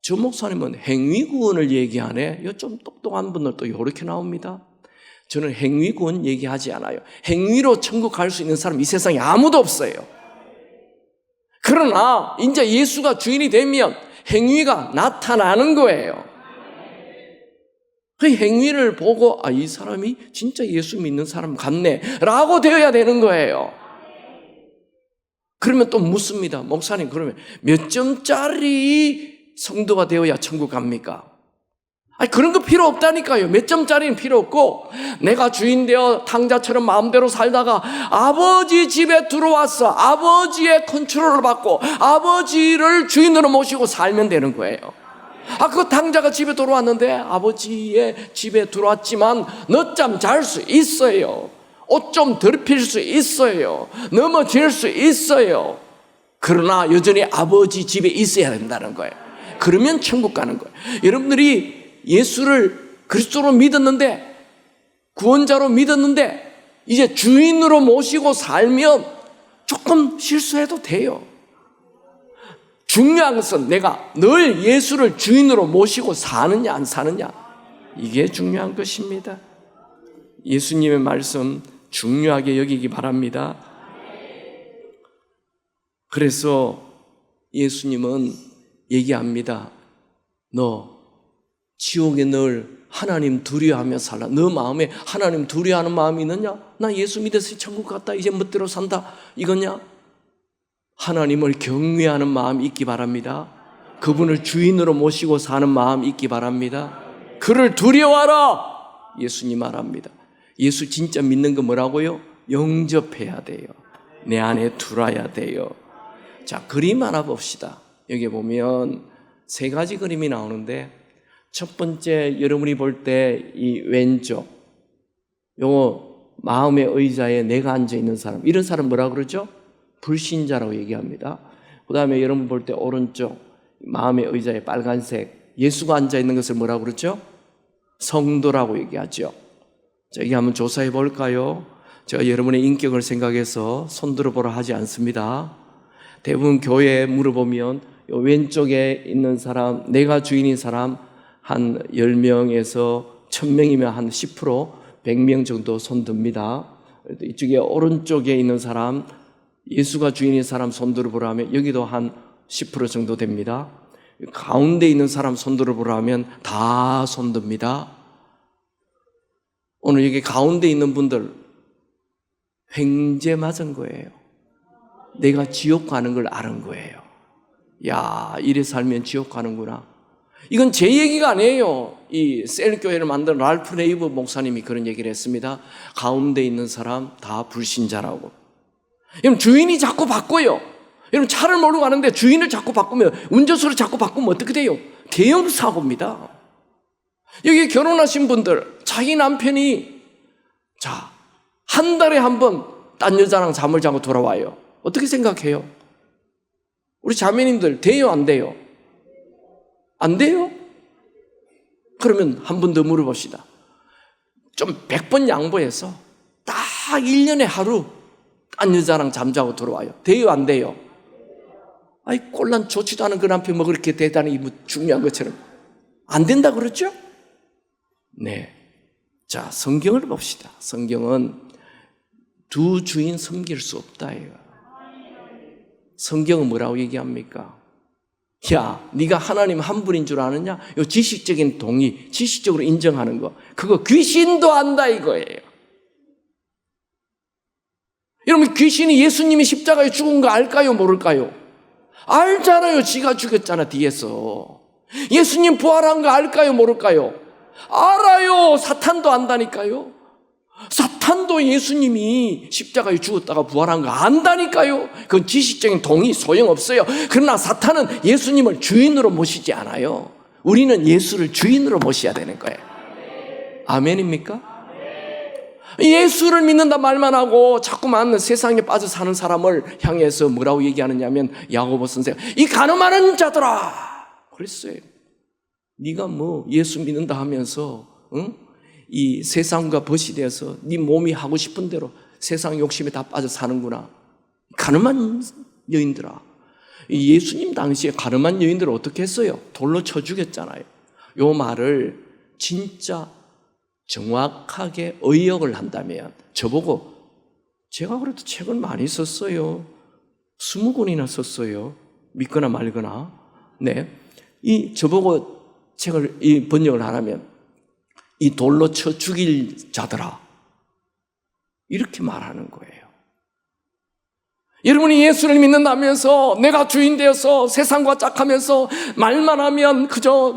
저 목사님은 행위구원을 얘기하네. 이거 좀 똑똑한 분들도 이렇게 나옵니다. 저는 행위구원 얘기하지 않아요. 행위로 천국 갈 수 있는 사람 이 세상에 아무도 없어요. 그러나 이제 예수가 주인이 되면 행위가 나타나는 거예요. 그 행위를 보고 이 사람이 진짜 예수 믿는 사람 같네 라고 되어야 되는 거예요. 그러면 또 묻습니다. 목사님, 그러면 몇 점짜리 성도가 되어야 천국 갑니까? 그런 거 필요 없다니까요. 몇 점짜리는 필요 없고, 내가 주인 되어 탕자처럼 마음대로 살다가 아버지 집에 들어와서 아버지의 컨트롤을 받고 아버지를 주인으로 모시고 살면 되는 거예요. 그 탕자가 집에 들어왔는데 아버지의 집에 들어왔지만 늦잠 잘 수 있어요. 옷 좀 덜 필 수 있어요. 넘어질 수 있어요. 그러나 여전히 아버지 집에 있어야 된다는 거예요. 그러면 천국 가는 거예요. 여러분들이 예수를 그리스도로 믿었는데, 구원자로 믿었는데 이제 주인으로 모시고 살면 조금 실수해도 돼요. 중요한 것은 내가 늘 예수를 주인으로 모시고 사느냐 안 사느냐, 이게 중요한 것입니다. 예수님의 말씀 중요하게 여기기 바랍니다. 그래서 예수님은 얘기합니다. 너 지옥에 늘 하나님 두려워하며 살라. 너 마음에 하나님 두려워하는 마음이 있느냐? 나 예수 믿어서 천국 갔다 이제 멋대로 산다 이거냐? 하나님을 경외하는 마음이 있기 바랍니다. 그분을 주인으로 모시고 사는 마음이 있기 바랍니다. 그를 두려워하라 예수님 말합니다. 예수 진짜 믿는 거 뭐라고요? 영접해야 돼요. 내 안에 들어야 돼요. 자, 그림 하나 봅시다. 여기 보면 세 가지 그림이 나오는데, 첫 번째 여러분이 볼 때 이 왼쪽, 요거 마음의 의자에 내가 앉아있는 사람, 이런 사람 뭐라 그러죠? 불신자라고 얘기합니다. 그 다음에 여러분 볼 때 오른쪽 마음의 의자에 빨간색 예수가 앉아있는 것을 뭐라 그러죠? 성도라고 얘기하죠. 자, 이게 한번 조사해 볼까요? 제가 여러분의 인격을 생각해서 손 들어보라 하지 않습니다. 대부분 교회에 물어보면 요 왼쪽에 있는 사람, 내가 주인인 사람 한 10명에서 1000명이면 한 10%, 100명 정도 손 듭니다. 이쪽에 오른쪽에 있는 사람, 예수가 주인인 사람 손 들어보라 하면 여기도 한 10% 정도 됩니다. 가운데 있는 사람 손 들어보라 하면 다 손 듭니다. 오늘 여기 가운데 있는 분들 횡재 맞은 거예요. 내가 지옥 가는 걸 아는 거예요. 야, 이래 살면 지옥 가는구나. 이건 제 얘기가 아니에요. 이 셀교회를 만든 랄프 레이브 목사님이 그런 얘기를 했습니다. 가운데 있는 사람 다 불신자라고. 여러분, 주인이 자꾸 바꿔요. 여러분, 차를 몰고 가는데 주인을 자꾸 바꾸면, 운전수를 자꾸 바꾸면 어떻게 돼요? 대형 사고입니다. 여기 결혼하신 분들, 자기 남편이 자, 한 달에 한 번 딴 여자랑 잠을 자고 돌아와요. 어떻게 생각해요? 우리 자매님들 돼요, 안 돼요? 안 돼요? 그러면 한 번 더 물어봅시다. 좀 100번 양보해서 딱 1년에 하루 딴 여자랑 잠자고 들어와요. 돼요, 안 돼요? 아이, 꼴랑 좋지도 않은 그 남편 뭐 그렇게 대단히 중요한 것처럼 안 된다 그러죠? 네. 자, 성경을 봅시다. 성경은 두 주인 섬길 수 없다 이거. 성경은 뭐라고 얘기합니까? 야, 네가 하나님 한 분인 줄 아느냐? 이 지식적인 동의, 지식적으로 인정하는 거, 그거 귀신도 안다 이거예요. 여러분, 귀신이 예수님이 십자가에 죽은 거 알까요, 모를까요? 알잖아요. 지가 죽였잖아, 뒤에서. 예수님 부활한 거 알까요, 모를까요? 알아요. 사탄도 안다니까요. 사탄도 예수님이 십자가에 죽었다가 부활한 거 안다니까요. 그건 지식적인 동의 소용없어요. 그러나 사탄은 예수님을 주인으로 모시지 않아요. 우리는 예수를 주인으로 모셔야 되는 거예요. 아멘입니까? 예수를 믿는다 말만 하고 자꾸만 세상에 빠져 사는 사람을 향해서 뭐라고 얘기하느냐면, 야고보 선생, 이 가늠하는 자들아 그랬어요. 네가 뭐 예수 믿는다 하면서 이 세상과 벗이 되어서 네 몸이 하고 싶은 대로 세상 욕심에 다 빠져 사는구나. 가늠한 여인들아. 예수님 당시에 가늠한 여인들을 어떻게 했어요? 돌로 쳐 죽였잖아요. 요 말을 진짜 정확하게 의역을 한다면, 저보고, 제가 그래도 책을 많이 썼어요. 20권이나 썼어요. 믿거나 말거나. 네. 저보고 책을 번역을 하라면, 이 돌로 쳐 죽일 자들아, 이렇게 말하는 거예요. 여러분이 예수를 믿는다면서 내가 주인 되어서 세상과 짝하면서 말만 하면 그저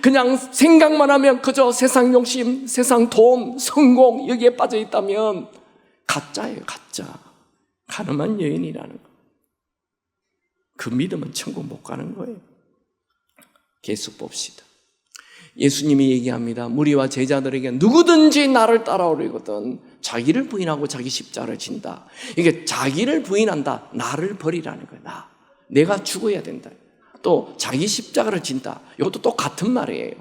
그냥 생각만 하면 그저 세상 욕심, 세상 돈, 성공 여기에 빠져 있다면 가짜예요, 가짜. 가늠한 여인이라는 거. 그 믿음은 천국 못 가는 거예요. 계속 봅시다. 예수님이 얘기합니다. 무리와 제자들에게 누구든지 나를 따라오려거든 자기를 부인하고 자기 십자가를 진다. 이게 자기를 부인한다, 나를 버리라는 거야. 내가 죽어야 된다. 또 자기 십자가를 진다. 이것도 똑같은 말이에요.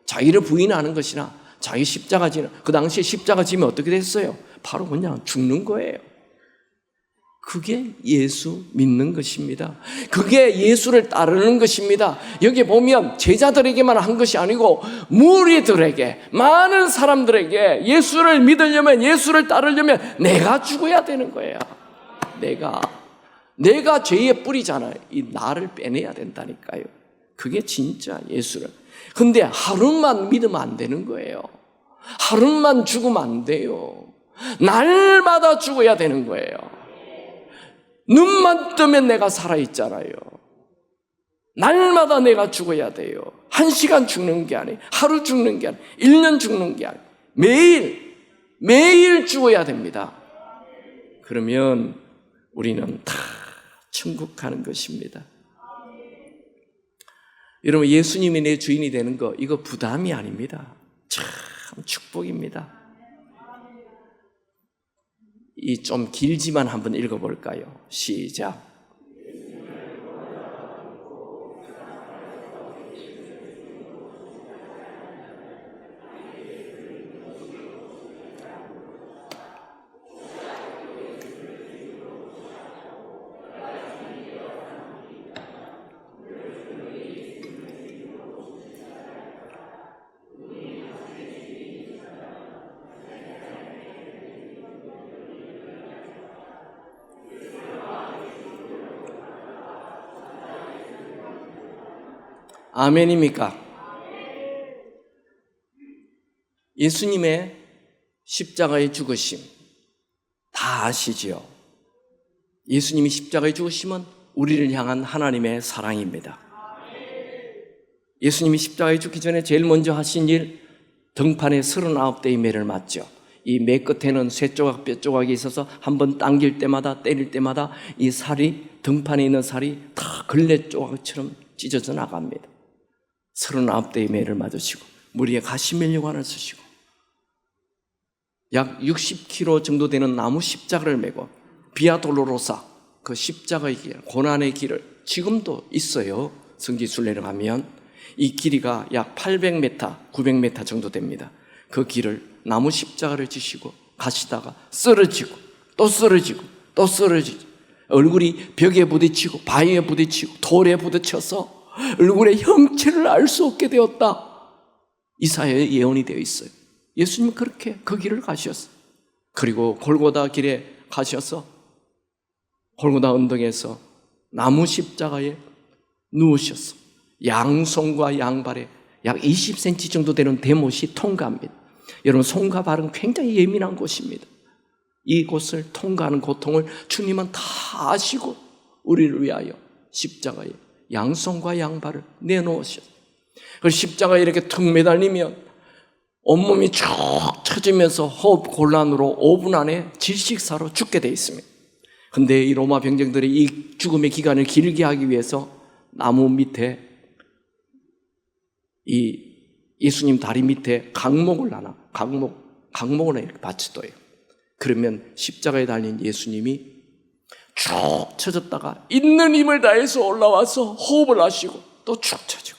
자기를 부인하는 것이나 자기 십자가 지는, 그 당시에 십자가 지면 어떻게 됐어요? 바로 그냥 죽는 거예요. 그게 예수 믿는 것입니다. 그게 예수를 따르는 것입니다. 여기 보면 제자들에게만 한 것이 아니고 무리들에게, 많은 사람들에게 예수를 믿으려면, 예수를 따르려면 내가 죽어야 되는 거예요. 내가 죄의 뿌리잖아요. 이 나를 빼내야 된다니까요. 그게 진짜 예수를. 근데 하루만 믿으면 안 되는 거예요. 하루만 죽으면 안 돼요. 날마다 죽어야 되는 거예요. 눈만 뜨면 내가 살아있잖아요. 날마다 내가 죽어야 돼요. 1시간 죽는 게 아니에요. 하루 죽는 게 아니에요. 1년 죽는 게 아니에요. 매일 매일 죽어야 됩니다. 그러면 우리는 다 천국 가는 것입니다. 여러분, 예수님이 내 주인이 되는 거, 이거 부담이 아닙니다. 참 축복입니다. 이 좀 길지만 한번 읽어볼까요? 시작. 아멘입니까? 예수님의 십자가의 죽으심 다 아시죠? 예수님이 십자가의 죽으심은 우리를 향한 하나님의 사랑입니다. 예수님이 십자가에 죽기 전에 제일 먼저 하신 일, 등판에 39대의 매를 맞죠. 이 매 끝에는 쇠조각, 뼈조각이 있어서 한번 당길 때마다, 때릴 때마다 이 살이, 등판에 있는 살이 다 걸레조각처럼 찢어져 나갑니다. 39대의 매를 맞으시고 머리에 가시면류관을 쓰시고 약 60kg 정도 되는 나무 십자가를 메고 비아 돌로로사, 그 십자가의 길, 고난의 길을 지금도 있어요. 성지순례를 가면 이 길이가 약 800m, 900m 정도 됩니다. 그 길을 나무 십자가를 지시고 가시다가 쓰러지고 또 쓰러지고 또 쓰러지고 얼굴이 벽에 부딪히고 바위에 부딪히고 돌에 부딪혀서 얼굴의 형체를 알 수 없게 되었다. 이사야의 예언이 되어 있어요. 예수님은 그렇게 그 길을 가셨어요. 그리고 골고다 길에 가셔서 골고다 언덕에서 나무 십자가에 누우셨어. 양손과 양발에 약 20cm 정도 되는 대못이 통과합니다. 여러분, 손과 발은 굉장히 예민한 곳입니다. 이곳을 통과하는 고통을 주님은 다 아시고 우리를 위하여 십자가에 양손과 양발을 내놓으셨어요. 그리고 십자가에 이렇게 툭 매달리면 온몸이 쭉 처지면서 호흡 곤란으로 5분 안에 질식사로 죽게 되어 있습니다. 근데 이 로마 병정들이 이 죽음의 기간을 길게 하기 위해서 나무 밑에 이 예수님 다리 밑에 강목을 하나, 강목을 이렇게 받쳐둬요. 그러면 십자가에 달린 예수님이 쭉 처졌다가 있는 힘을 다해서 올라와서 호흡을 하시고 또 축 처지고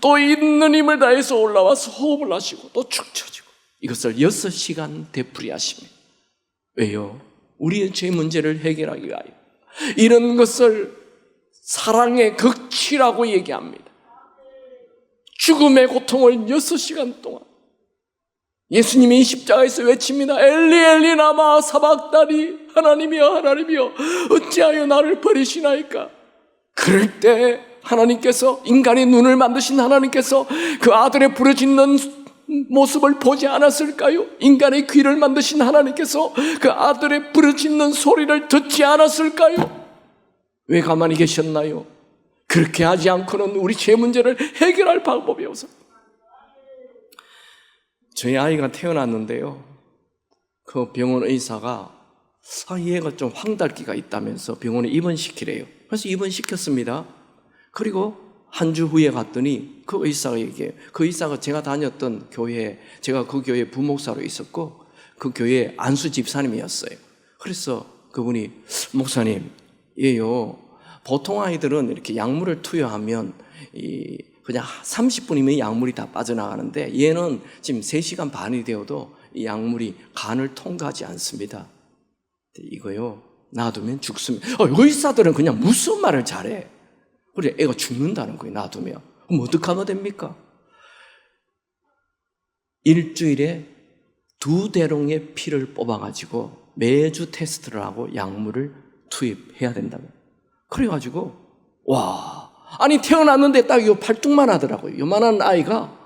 또 있는 힘을 다해서 올라와서 호흡을 하시고 또 축 처지고 이것을 6시간 되풀이하십니다. 왜요? 우리의 죄 문제를 해결하기 위하여. 이런 것을 사랑의 극치라고 얘기합니다. 죽음의 고통을 6시간 동안 예수님이 십자가에서 외칩니다. 엘리 엘리 라마 사박다니, 하나님이여 하나님이여 어찌하여 나를 버리시나이까. 그럴 때 하나님께서, 인간의 눈을 만드신 하나님께서 그 아들의 부르짖는 모습을 보지 않았을까요? 인간의 귀를 만드신 하나님께서 그 아들의 부르짖는 소리를 듣지 않았을까요? 왜 가만히 계셨나요? 그렇게 하지 않고는 우리 죄 문제를 해결할 방법이 없어요. 저희 아이가 태어났는데요, 그 병원 의사가 얘가 좀 황달기가 있다면서 병원에 입원시키래요. 그래서 입원시켰습니다. 그리고 한 주 후에 갔더니 그 의사가 얘기해요. 그 의사가 제가 다녔던 교회, 제가 그 교회 부목사로 있었고 그 교회 안수 집사님이었어요. 그래서 그분이, 목사님, 얘요, 보통 아이들은 이렇게 약물을 투여하면 그냥 30분이면 약물이 다 빠져나가는데 얘는 지금 3시간 반이 되어도 이 약물이 간을 통과하지 않습니다. 이거요, 놔두면 죽습니다. 의사들은 그냥 무슨 말을 잘해. 그래, 애가 죽는다는 거예요, 놔두면. 그럼 어떡하면 됩니까? 일주일에 2대롱의 피를 뽑아가지고 매주 테스트를 하고 약물을 투입해야 된다고. 그래가지고, 와, 아니 태어났는데 딱 요 팔뚝만 하더라고요. 요만한 아이가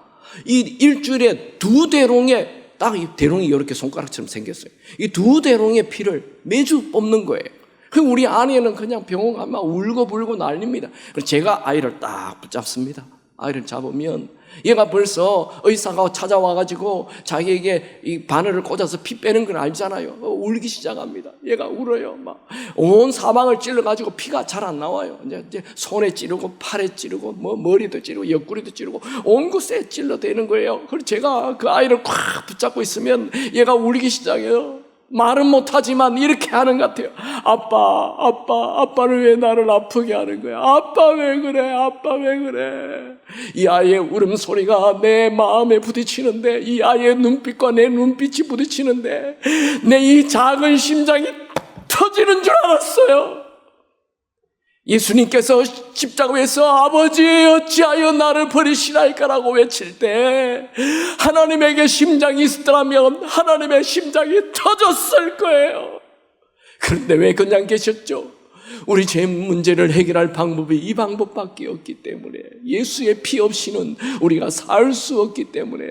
이 일주일에 2대롱의, 딱 이 대롱이 이렇게 손가락처럼 생겼어요. 이 2대롱의 피를 매주 뽑는 거예요. 그 우리 아내는 그냥 병원 가면 울고불고 난립니다. 그래서 제가 아이를 딱 붙잡습니다. 아이를 잡으면 얘가 벌써 의사가 찾아와가지고 자기에게 이 바늘을 꽂아서 피 빼는 걸 알잖아요. 울기 시작합니다. 얘가 울어요. 막 온 사방을 찔러가지고 피가 잘 안 나와요. 이제 손에 찌르고 팔에 찌르고 뭐 머리도 찌르고 옆구리도 찌르고 온 곳에 찔러대는 거예요. 그래서 제가 그 아이를 꽉 붙잡고 있으면 얘가 울기 시작해요. 말은 못하지만 이렇게 하는 것 같아요. 아빠는 왜 나를 아프게 하는 거야? 아빠 왜 그래? 아빠 왜 그래? 이 아이의 울음소리가 내 마음에 부딪히는데, 이 아이의 눈빛과 내 눈빛이 부딪히는데 내 이 작은 심장이 터지는 줄 알았어요. 예수님께서 십자가에서 아버지 어찌하여 나를 버리시나이까라고 외칠 때 하나님에게 심장이 있었더라면 하나님의 심장이 터졌을 거예요. 그런데 왜 그냥 계셨죠? 우리 죄 문제를 해결할 방법이 이 방법밖에 없기 때문에, 예수의 피 없이는 우리가 살 수 없기 때문에.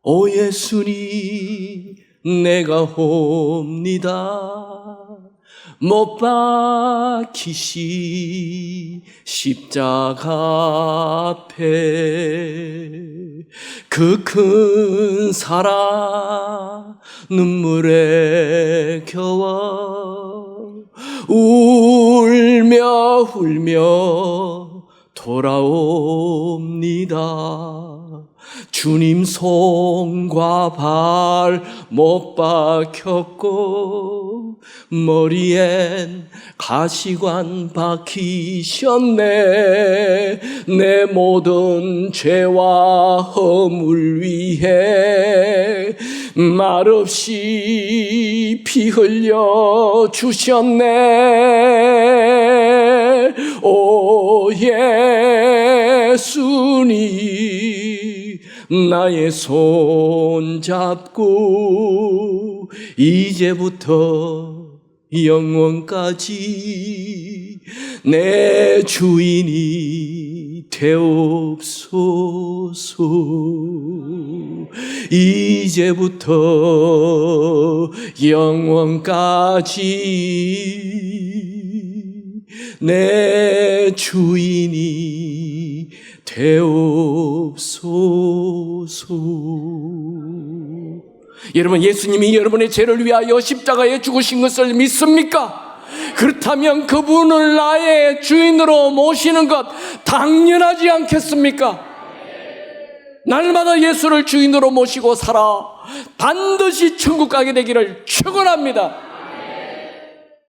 오 예수님 내가 옵니다. 못 박히시 십자가 앞에 그 큰 사랑 눈물에 겨워 울며 돌아옵니다. 주님 손과 발 못 박혔고 머리엔 가시관 박히셨네. 내 모든 죄와 허물 위해 말없이 피 흘려 주셨네. 오 예수님 나의 손 잡고 이제부터 영원까지 내 주인이 되옵소서. 이제부터 영원까지 내 주인이 되옵소서. 여러분, 예수님이 여러분의 죄를 위하여 십자가에 죽으신 것을 믿습니까? 그렇다면 그분을 나의 주인으로 모시는 것 당연하지 않겠습니까? 날마다 예수를 주인으로 모시고 살아 반드시 천국 가게 되기를 축원합니다.